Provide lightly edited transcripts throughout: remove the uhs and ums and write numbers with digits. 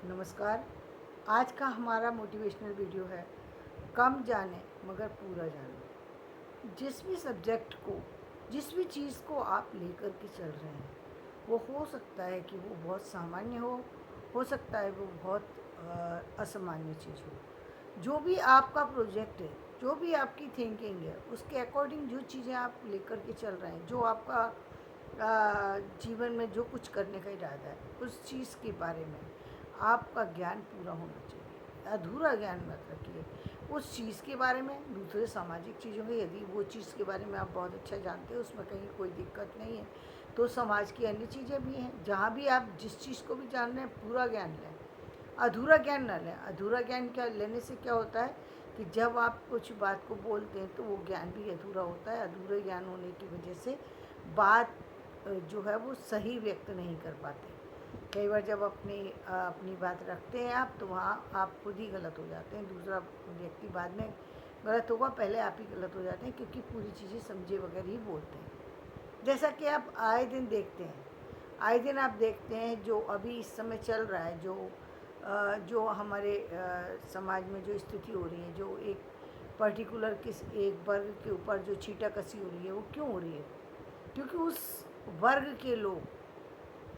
नमस्कार। आज का हमारा मोटिवेशनल वीडियो है कम जाने मगर पूरा जाने। जिस भी सब्जेक्ट को, जिस भी चीज़ को आप लेकर के चल रहे हैं, वो हो सकता है कि वो बहुत सामान्य हो सकता है वो बहुत असामान्य चीज़ हो। जो भी आपका प्रोजेक्ट है, जो भी आपकी थिंकिंग है, उसके अकॉर्डिंग जो चीज़ें आप लेकर के चल रहे हैं, जो आपका जीवन में जो कुछ करने का इरादा है, उस चीज़ के बारे में आपका ज्ञान पूरा होना चाहिए। अधूरा ज्ञान मत रखिए उस चीज़ के बारे में। दूसरे सामाजिक चीज़ों में यदि वो चीज़ के बारे में आप बहुत अच्छा जानते हैं, उसमें कहीं कोई दिक्कत नहीं है, तो समाज की अन्य चीज़ें भी हैं जहाँ भी आप जिस चीज़ को भी जान रहे हैं पूरा ज्ञान लें, अधूरा ज्ञान न लें। अधूरा ज्ञान क्या लेने से क्या होता है कि जब आप कुछ बात को बोलते हैं तो वो ज्ञान भी अधूरा होता है। अधूरे ज्ञान होने की वजह से बात जो है वो सही व्यक्त नहीं कर पाते। कई बार जब अपनी बात रखते हैं आप, तो वहाँ आप खुद ही गलत हो जाते हैं, दूसरा व्यक्ति बाद में गलत होगा, पहले आप ही गलत हो जाते हैं, क्योंकि पूरी चीज़ें समझे बगैर ही बोलते हैं। जैसा कि आप आए दिन देखते हैं, आए दिन आप देखते हैं जो अभी इस समय चल रहा है, जो हमारे समाज में जो स्थिति हो रही है, जो एक पर्टिकुलर किस एक वर्ग के ऊपर जो छीटाकशी हो रही है, वो क्यों हो रही है? क्योंकि उस वर्ग के लोग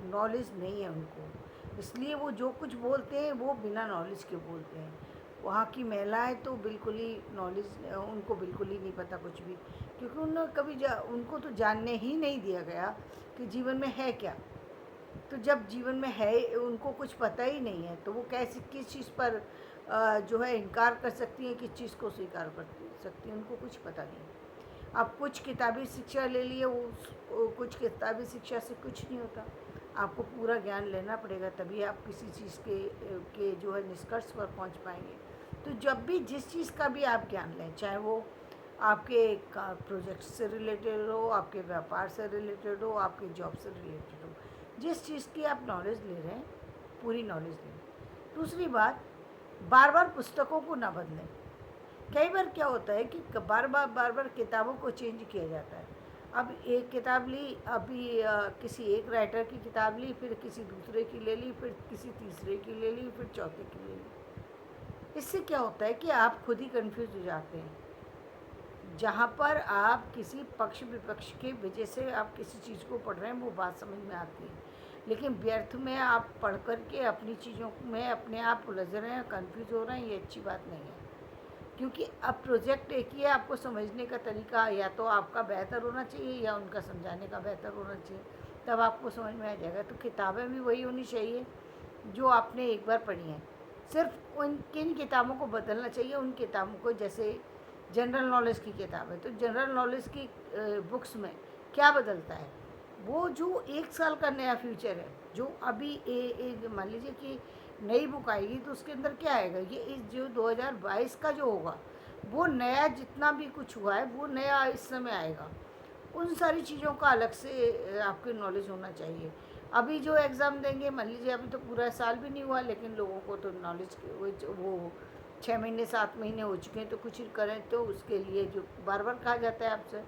नॉलेज नहीं है उनको, इसलिए वो जो कुछ बोलते हैं वो बिना नॉलेज के बोलते हैं। वहाँ की महिलाएं तो बिल्कुल ही नॉलेज, उनको बिल्कुल ही नहीं पता कुछ भी, क्योंकि उनको तो जानने ही नहीं दिया गया कि जीवन में है क्या। तो जब जीवन में है, उनको कुछ पता ही नहीं है, तो वो कैसे किस चीज़ पर जो है इनकार कर सकती हैं, किस चीज़ को स्वीकार कर सकती हैं, उनको कुछ पता नहीं। आप कुछ किताबी शिक्षा ले लिए, वो कुछ किताबी शिक्षा से कुछ नहीं होता। आपको पूरा ज्ञान लेना पड़ेगा, तभी आप किसी चीज़ के जो है निष्कर्ष पर पहुंच पाएंगे। तो जब भी जिस चीज़ का भी आप ज्ञान लें, चाहे वो आपके प्रोजेक्ट से रिलेटेड हो, आपके व्यापार से रिलेटेड हो, आपके जॉब से रिलेटेड हो, जिस चीज़ की आप नॉलेज ले रहे हैं पूरी नॉलेज लें। दूसरी बात, बार बार पुस्तकों को ना बदलें। कई बार क्या होता है कि बार बार किताबों को चेंज किया जाता है। अब एक किताब ली, अभी किसी एक राइटर की किताब ली, फिर किसी दूसरे की ले ली, फिर किसी तीसरे की ले ली, फिर चौथे की ले ली। इससे क्या होता है कि आप खुद ही कंफ्यूज हो जाते हैं। जहाँ पर आप किसी पक्ष विपक्ष के वजह से आप किसी चीज़ को पढ़ रहे हैं, वो बात समझ में आती है, लेकिन व्यर्थ में आप पढ़ कर के अपनी चीज़ों में अपने आप उलझ रहे हैं, कंफ्यूज हो रहे हैं, ये अच्छी बात नहीं है। क्योंकि अब प्रोजेक्ट एक ही है, आपको समझने का तरीका या तो आपका बेहतर होना चाहिए या उनका समझाने का बेहतर होना चाहिए, तब आपको समझ में आ जाएगा। तो किताबें भी वही होनी चाहिए जो आपने एक बार पढ़ी हैं। सिर्फ उन किन किताबों को बदलना चाहिए, उन किताबों को, जैसे जनरल नॉलेज की किताब है, तो जनरल नॉलेज की बुक्स में क्या बदलता है? वो जो एक साल का नया फ्यूचर है, जो अभी मान लीजिए कि नई बुक आएगी तो उसके अंदर क्या आएगा, ये इस जो 2022 का जो होगा, वो नया जितना भी कुछ हुआ है वो नया इस समय आएगा। उन सारी चीज़ों का अलग से आपकी नॉलेज होना चाहिए। अभी जो एग्ज़ाम देंगे, मान लीजिए अभी तो पूरा साल भी नहीं हुआ, लेकिन लोगों को तो नॉलेज वो 6 महीने 7 महीने हो चुके हैं, तो कुछ करें तो उसके लिए जो बार बार कहा जाता है आपसे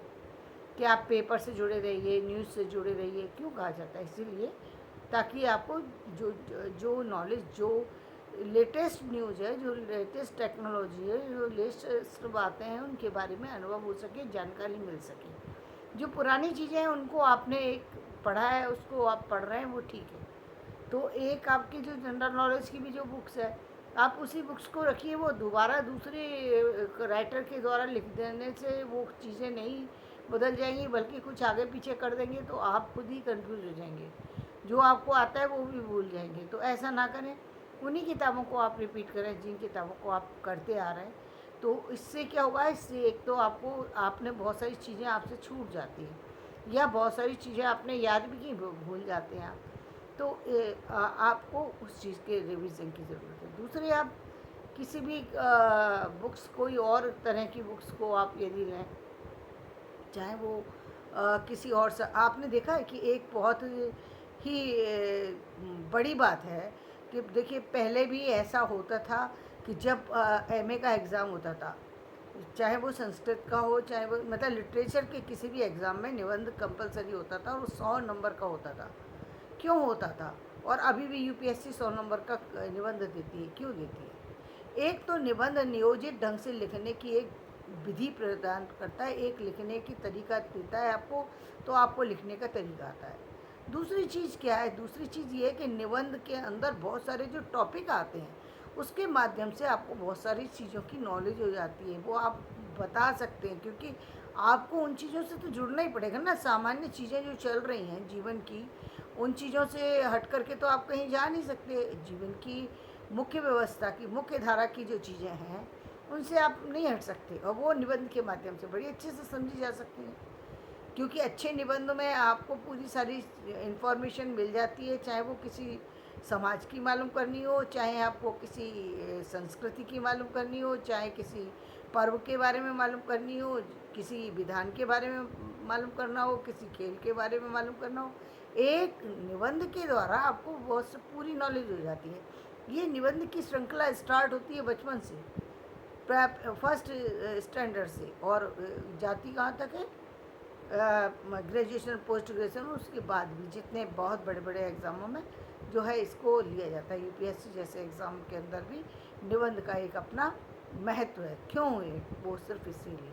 कि आप पेपर से जुड़े रहिए, न्यूज़ से जुड़े रहिए। क्यों कहा जाता है? इसीलिए ताकि आपको जो जो नॉलेज, जो लेटेस्ट न्यूज़ है, जो लेटेस्ट टेक्नोलॉजी है, जो लेटेस्ट बातें हैं, उनके बारे में अनुभव हो सके, जानकारी मिल सके। जो पुरानी चीज़ें हैं उनको आपने एक पढ़ा है, उसको आप पढ़ रहे हैं, वो ठीक है। तो एक आपकी जो जनरल नॉलेज की भी जो बुक्स है, आप उसी बुक्स को रखिए, वो दोबारा दूसरे राइटर के द्वारा लिख देने से वो चीज़ें नहीं बदल जाएंगी, बल्कि कुछ आगे पीछे कर देंगे, तो आप खुद ही कंफ्यूज हो जाएंगे। जो आपको आता है वो भी भूल जाएंगे। तो ऐसा ना करें, उन्हीं किताबों को आप रिपीट करें जिन किताबों को आप करते आ रहे हैं। तो इससे क्या होगा, इससे एक तो आपने बहुत सारी चीज़ें आपसे छूट जाती हैं, या बहुत सारी चीज़ें आपने याद भी की, भूल जाते हैं आप। तो आपको उस चीज़ के रिवीजन की ज़रूरत है। दूसरे, आप किसी भी बुक्स, कोई और तरह की बुक्स को आप यदि लें, चाहे वो किसी और आपने देखा है कि एक बहुत ही बड़ी बात है कि देखिए, पहले भी ऐसा होता था कि जब एमए का एग्ज़ाम होता था, चाहे वो संस्कृत का हो, चाहे वो मतलब लिटरेचर के किसी भी एग्ज़ाम में निबंध कंपलसरी होता था, और 100 नंबर का होता था। क्यों होता था? और अभी भी यूपीएससी 100 नंबर का निबंध देती है। क्यों देती है? एक तो निबंध नियोजित ढंग से लिखने की एक विधि प्रदान करता है, एक लिखने की तरीका देता है आपको, तो आपको लिखने का तरीका आता है। दूसरी चीज़ क्या है? दूसरी चीज़ ये है कि निबंध के अंदर बहुत सारे जो टॉपिक आते हैं उसके माध्यम से आपको बहुत सारी चीज़ों की नॉलेज हो जाती है, वो आप बता सकते हैं, क्योंकि आपको उन चीज़ों से तो जुड़ना ही पड़ेगा ना। सामान्य चीज़ें जो चल रही हैं जीवन की, उन चीज़ों से हट कर के तो आप कहीं जा नहीं सकते। जीवन की मुख्य व्यवस्था की, मुख्य धारा की जो चीज़ें हैं उनसे आप नहीं हट सकते, और वो निबंध के माध्यम से बड़ी अच्छे से समझी जा सकती हैं। क्योंकि अच्छे निबंध में आपको पूरी सारी इन्फॉर्मेशन मिल जाती है, चाहे वो किसी समाज की मालूम करनी हो, चाहे आपको किसी संस्कृति की मालूम करनी हो, चाहे किसी पर्व के बारे में मालूम करनी हो, किसी विधान के बारे में मालूम करना हो, किसी खेल के बारे में मालूम करना हो, एक निबंध के द्वारा आपको बहुत पूरी नॉलेज हो जाती है। ये निबंध की श्रृंखला स्टार्ट होती है बचपन से, फर्स्ट स्टैंडर्ड से, और जाती कहाँ तक है? ग्रेजुएशन, पोस्ट ग्रेजुएशन, उसके बाद भी जितने बहुत बड़े बड़े एग्ज़ामों में जो है इसको लिया जाता है। यूपीएससी जैसे एग्ज़ाम के अंदर भी निबंध का एक अपना महत्व है। क्यों है वो? सिर्फ इसीलिए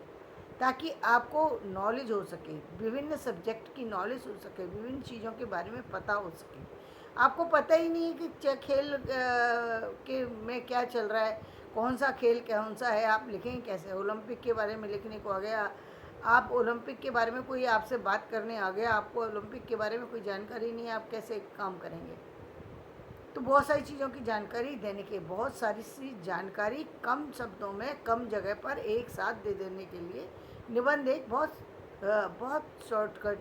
ताकि आपको नॉलेज हो सके, विभिन्न सब्जेक्ट की नॉलेज हो सके, विभिन्न चीज़ों के बारे में पता हो सके। आपको पता ही नहीं है कि खेल के में क्या चल रहा है, कौन सा खेल कौन सा है, आप लिखेंगे कैसे? ओलंपिक के बारे में लिखने को आ गया, आप ओलंपिक के बारे में कोई आपसे बात करने आ गया, आपको ओलंपिक के बारे में कोई जानकारी नहीं है, आप कैसे काम करेंगे? तो बहुत सारी चीज़ों की जानकारी देने के, बहुत सारी सी जानकारी कम शब्दों में कम जगह पर एक साथ दे देने के लिए निबंध एक बहुत शॉर्टकट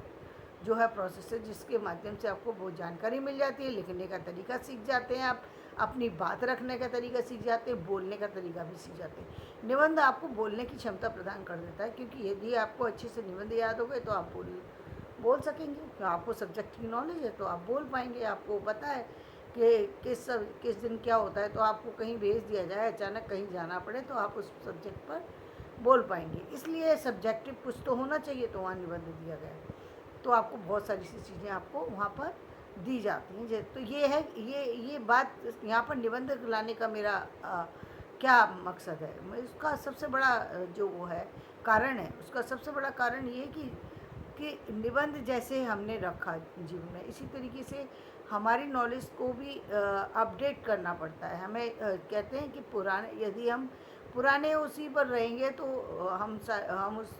जो है प्रोसेस है, जिसके माध्यम से आपको वो जानकारी मिल जाती है। लिखने का तरीका सीख जाते हैं आप, अपनी बात रखने का तरीका सीख जाते हैं, बोलने का तरीका भी सीख जाते हैं। निबंध आपको बोलने की क्षमता प्रदान कर देता है, क्योंकि यदि आपको अच्छे से निबंध याद हो गए तो आप बोल सकेंगे। तो आपको सब्जेक्ट की नॉलेज है तो आप बोल पाएंगे। आपको पता है कि किस दिन क्या होता है, तो आपको कहीं भेज दिया जाए, अचानक कहीं जाना पड़े, तो आप उस सब्जेक्ट पर बोल पाएंगे। इसलिए सब्जेक्टिव कुछ तो होना चाहिए, तो वहाँ निबंध दिया गया है, तो आपको बहुत सारी सी चीज़ें आपको वहाँ पर दी जाती हैं। तो ये है, ये बात यहाँ पर निबंध लाने का मेरा क्या मकसद है? उसका सबसे बड़ा जो वो है कारण है, उसका सबसे बड़ा कारण ये कि निबंध जैसे हमने रखा जीवन में, इसी तरीके से हमारी नॉलेज को भी अपडेट करना पड़ता है। हमें कहते हैं कि पुराने, यदि हम पुराने उसी पर रहेंगे तो हम उस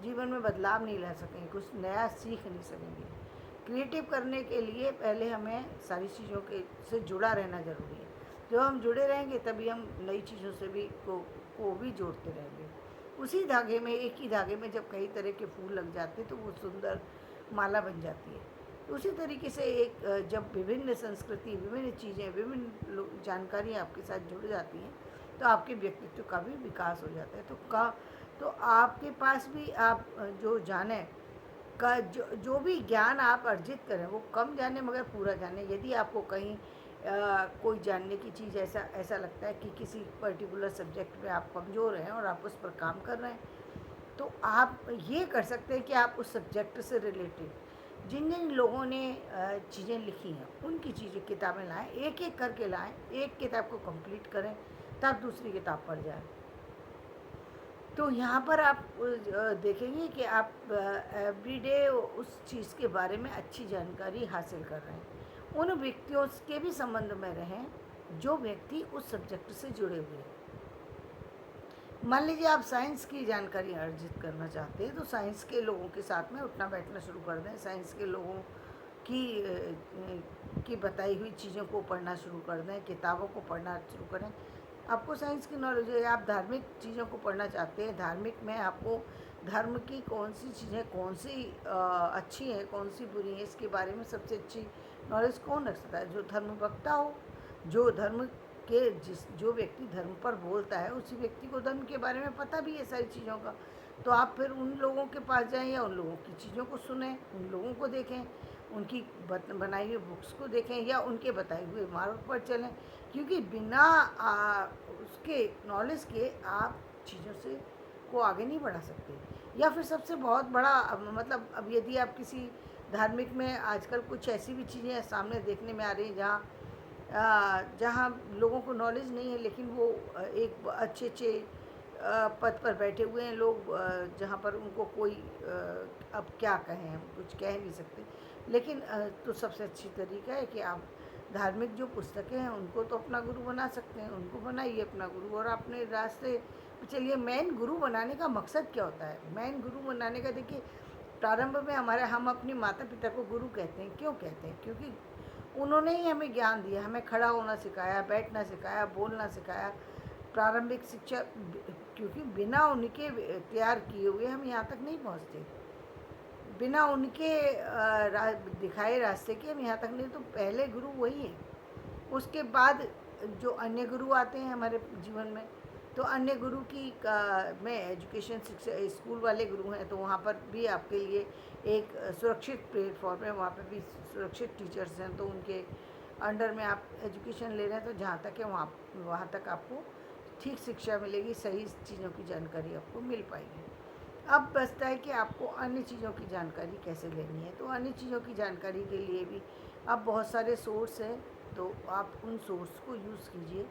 जीवन में बदलाव नहीं ला सकेंगे, कुछ नया सीख नहीं सकेंगे। क्रिएटिव करने के लिए पहले हमें सारी चीज़ों के से जुड़ा रहना ज़रूरी है। जब हम जुड़े रहेंगे तभी हम नई चीज़ों से भी को भी जोड़ते रहेंगे। उसी धागे में, एक ही धागे में जब कई तरह के फूल लग जाते हैं तो वो सुंदर माला बन जाती है। तो उसी तरीके से जब विभिन्न संस्कृति, विभिन्न चीज़ें, विभिन्न जानकारी आपके साथ जुड़ जाती हैं तो आपके व्यक्तित्व का भी विकास हो जाता है। तो आपके पास भी आप जो जाने का जो भी ज्ञान आप अर्जित करें वो कम जाने मगर पूरा जाने। यदि आपको कहीं कोई जानने की चीज़ ऐसा लगता है कि किसी पर्टिकुलर सब्जेक्ट में आप कमज़ोर हैं और आप उस पर काम कर रहे हैं, तो आप ये कर सकते हैं कि आप उस सब्जेक्ट से रिलेटेड जिन जिन लोगों ने चीज़ें लिखी हैं उनकी चीज़ें, किताबें लाएं, एक एक करके लाएं, एक किताब को कंप्लीट करें, तब दूसरी किताब पढ़ जाएं। तो यहाँ पर आप देखेंगे कि आप एवरीडे उस चीज़ के बारे में अच्छी जानकारी हासिल कर रहे हैं। उन व्यक्तियों के भी संबंध में रहें जो व्यक्ति उस सब्जेक्ट से जुड़े हुए हैं। मान लीजिए आप साइंस की जानकारी अर्जित करना चाहते हैं, तो साइंस के लोगों के साथ में उठना बैठना शुरू कर दें, साइंस के लोगों की बताई हुई चीज़ों को पढ़ना शुरू कर दें, किताबों को पढ़ना शुरू करें। आपको साइंस की नॉलेज है। आप धार्मिक चीज़ों को पढ़ना चाहते हैं, धार्मिक में आपको धर्म की कौन सी चीज़ें, कौन सी अच्छी हैं, कौन सी बुरी हैं, इसके बारे में सबसे अच्छी नॉलेज कौन रख सकता है? जो धर्म वक्ता हो, जो धर्म के जो व्यक्ति धर्म पर बोलता है, उसी व्यक्ति को धर्म के बारे में पता भी है सारी चीज़ों का। तो आप फिर उन लोगों के पास जाएं या उन लोगों की चीज़ों को सुनें, उन लोगों को देखें, उनकी बनाई हुई बुक्स को देखें या उनके बताए हुए मार्ग पर चलें, क्योंकि बिना उसके नॉलेज के आप चीज़ों से को आगे नहीं बढ़ा सकते। या फिर सबसे बहुत बड़ा मतलब, अब यदि आप किसी धार्मिक में आजकल कुछ ऐसी भी चीज़ें सामने देखने में आ रही हैं जहाँ लोगों को नॉलेज नहीं है, लेकिन वो एक अच्छे अच्छे पद पर बैठे हुए हैं लोग, जहाँ पर उनको कोई अब क्या कहें, हम कुछ कह नहीं सकते। लेकिन तो सबसे अच्छी तरीका है कि आप धार्मिक जो पुस्तकें हैं उनको तो अपना गुरु बना सकते हैं, उनको बनाइए अपना गुरु और अपने रास्ते पे चलिए। मेन गुरु बनाने का मकसद क्या होता है? मेन गुरु बनाने का, देखिए, प्रारंभ में हम अपने माता पिता को गुरु कहते हैं। क्यों कहते हैं? क्योंकि उन्होंने ही हमें ज्ञान दिया, हमें खड़ा होना सिखाया, बैठना सिखाया, बोलना सिखाया, प्रारंभिक शिक्षा। क्योंकि बिना उनके तैयार किए हुए हम यहाँ तक नहीं पहुँचते, बिना उनके दिखाए रास्ते के हम यहाँ तक नहीं। तो पहले गुरु वही है। उसके बाद जो अन्य गुरु आते हैं हमारे जीवन में, तो अन्य गुरु की में एजुकेशन शिक्षा स्कूल वाले गुरु हैं, तो वहाँ पर भी आपके लिए एक सुरक्षित प्लेटफॉर्म है, वहाँ पर भी सुरक्षित टीचर्स हैं, तो उनके अंडर में आप एजुकेशन ले रहे हैं। तो जहाँ तक है वहाँ तक आपको ठीक शिक्षा मिलेगी, सही चीज़ों की जानकारी आपको मिल पाएगी। अब बचता है कि आपको अन्य चीज़ों की जानकारी कैसे लेनी है। तो अन्य चीज़ों की जानकारी के लिए भी अब बहुत सारे सोर्स हैं, तो आप उन सोर्स को यूज़ कीजिए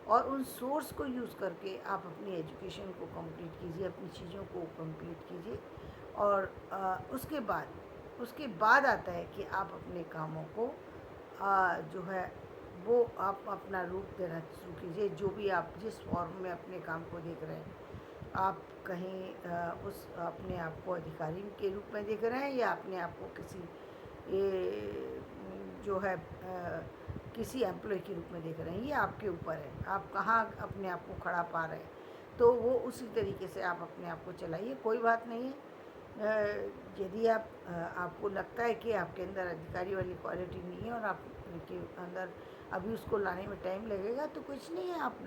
और उन सोर्स को यूज़ करके आप अपनी एजुकेशन को कंप्लीट कीजिए, अपनी चीज़ों को कंप्लीट कीजिए। और उसके बाद आता है कि आप अपने कामों को जो है वो आप अपना रूप देना शुरू कीजिए। जो भी आप जिस फॉर्म में अपने काम को देख रहे हैं, आप कहीं उस अपने आप को अधिकारी के रूप में देख रहे हैं या अपने आप को किसी जो है किसी एम्प्लॉय के रूप में देख रहे हैं, ये आपके ऊपर है। आप कहाँ अपने आप को खड़ा पा रहे हैं, तो वो उसी तरीके से आप अपने आप को चलाइए। कोई बात नहीं है, यदि आपको लगता है कि आपके अंदर अधिकारी वाली क्वालिटी नहीं है और आपके अंदर अभी उसको लाने में टाइम लगेगा, तो कुछ नहीं है, आप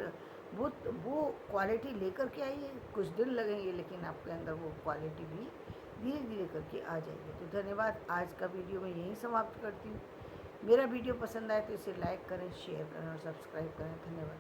वो क्वालिटी लेकर के आइए। कुछ दिन लगेंगे, लेकिन आपके अंदर वो क्वालिटी भी धीरे धीरे करके आ जाएगी। तो धन्यवाद। आज का वीडियो मैं यहीं समाप्त करती हूँ। मेरा वीडियो पसंद आए तो इसे लाइक करें, शेयर करें और सब्सक्राइब करें। धन्यवाद।